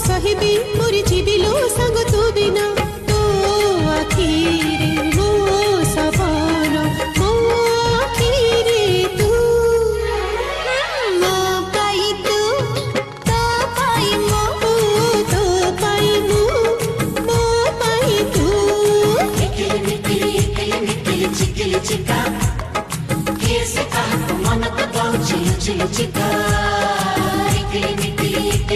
साहिबी मोरी जीविलो संग तू बिना तो आखिरे मो सपना मो आखिरे तू मो पाई तू तो पाई मो तो पाई मो मो पाई तू चिकिली चिका कैसे कहा मन तो चिल चिल चिका